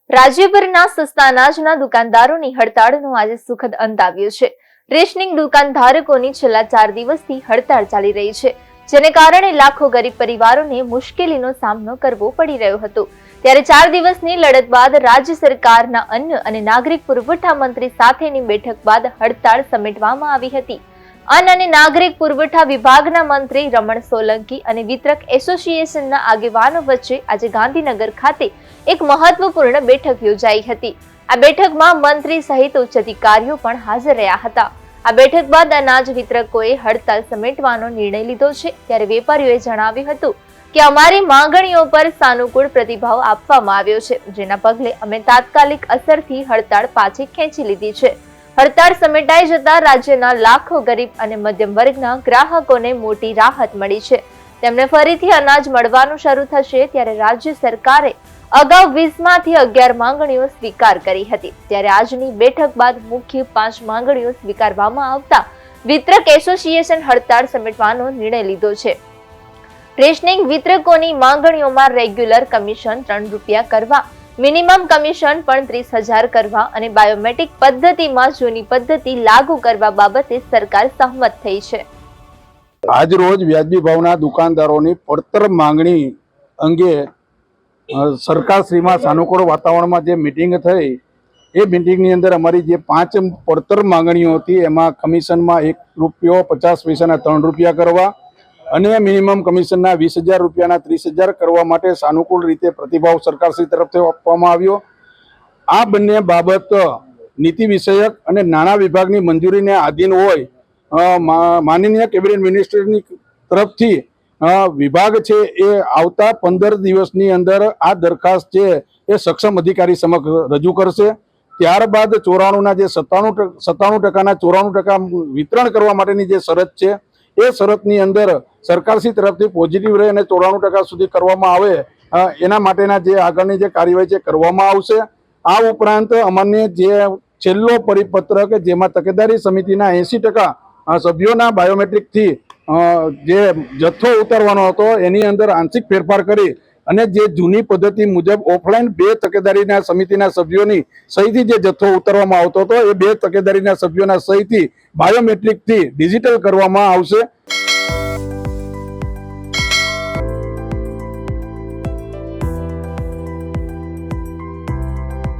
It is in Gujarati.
રાજ્યભરના સસ્તા અનાજના દુકાનદારોની હડતાળનો આજે સુખદ અંત આવ્યો છે। રેશનિંગ દુકાનધારકોની છેલ્લા 4 દિવસથી હડતાળ ચાલી રહી છે, જેને કારણે લાખો ગરીબ પરિવારોને મુશ્કેલીનો સામનો કરવો પડી રહ્યો હતો। ત્યારે 4 દિવસની લડત બાદ રાજ્ય સરકારના અન્ન અને નાગરિક પુરવઠા મંત્રી સાથેની બેઠક બાદ હડતાળ સમેટવામાં આવી હતી। અન્ન અને નાગરિક પુરવઠા વિભાગના મંત્રી રમણ સોલંકી અને વિતરક એસોસિએશનના આગેવાનો વચ્ચે આજે ગાંધીનગર ખાતે એક મહત્વપૂર્ણ બેઠક યોજાઈ હતી। આ બેઠકમાં મંત્રી સહિત ઉચ્ચ અધિકારીઓ પણ હાજર રહ્યા હતા। આ બેઠક બાદ અનાજ વિતરકોએ હડતાળ સમેટવાનો નિર્ણય લીધો છે। ત્યારે વેપારીઓએ જણાવ્યું હતું કે અમારી માંગણીઓ પર સાનુકૂળ પ્રતિભાવ આપવામાં આવ્યો છે, જેના પગલે અમે તાત્કાલિક અસરથી હડતાળ પાછી ખેંચી લીધી છે। હડતાળ સમેટાઈ જતા રાજ્યના લાખો ગરીબ અને મધ્યમ વર્ગના ગ્રાહકોને મોટી રાહત મળી છે। તેમને ફરીથી અનાજ મળવાનું શરૂ થશે। ત્યારે રાજ્ય સરકારે અગાઉ 20માંથી 11 માંગણીઓ સ્વીકાર કરી હતી। ત્યારે આજની બેઠક બાદ મુખ્ય 5 માંગણીઓ સ્વીકારવામાં આવતા વિતરક એસોસિએશન હડતાળ સમેટવાનો નિર્ણય લીધો છે। રેશનિંગ વિતરકોની માંગણીઓમાં રેગ્યુલર કમિશન 3 રૂપિયા કરવા, મિનિમમ કમિશન પણ 30,000 કરવા અને બાયોમેટ્રિક પદ્ધતિમાં જૂની પદ્ધતિ લાગુ કરવા બાબતે સરકાર સહમત થઈ છે। આજ રોજ વ્યાજબી ભાવના દુકાનદારોની પડતર માંગણી અંગે સરકારશ્રીમાં સાનુકૂળ વાતાવરણમાં જે મીટિંગ થઈ, એ મીટિંગની અંદર અમારી જે 5 પડતર માંગણીઓ હતી એમાં કમિશનમાં 1 રૂપિયો 50 પૈસાના 3 રૂપિયા કરવા અને મિનિમમ કમિશનના 20,000 રૂપિયાના 30,000 કરવા માટે સાનુકૂળ રીતે પ્રતિભાવ સરકારશ્રી તરફથી આપવામાં આવ્યો। આ બંને બાબત નીતિ વિષયક અને નાણાં વિભાગની મંજૂરીને આધીન હોય માનનીય કેબિનેટ મિનિસ્ટરની તરફથી વિભાગ છે એ આવતા 15 દિવસની અંદર આ દરખાસ્ત છે એ સક્ષમ અધિકારી સમક્ષ રજૂ કરશે। ત્યારબાદ 94ના જે 97%ના 94% વિતરણ કરવા માટેની જે શરત છે એ શરતની અંદર સરકારશ્રી તરફથી પોઝિટિવ રહે અને 94% સુધી કરવામાં આવે એના માટેના જે આગળની જે કાર્યવાહી છે કરવામાં આવશે। આ ઉપરાંત અમને જે છેલ્લો પરિપત્ર કે જેમાં તકેદારી સમિતિના 80% સભ્યોના બાયોમેટ્રિકથી જે જથ્થો ઉતારવાનો હતો એની અંદર આંશિક ફેરફાર કરી અને જે જૂની પદ્ધતિ મુજબ ઓફલાઈન 2 તકેદારીના સમિતિના સભ્યોની સહીથી જે જથ્થો ઉતારવામાં આવતો હતો એ 2 તકેદારીના સભ્યોના સહીથી બાયોમેટ્રિકથી ડિજિટલ કરવામાં આવશે।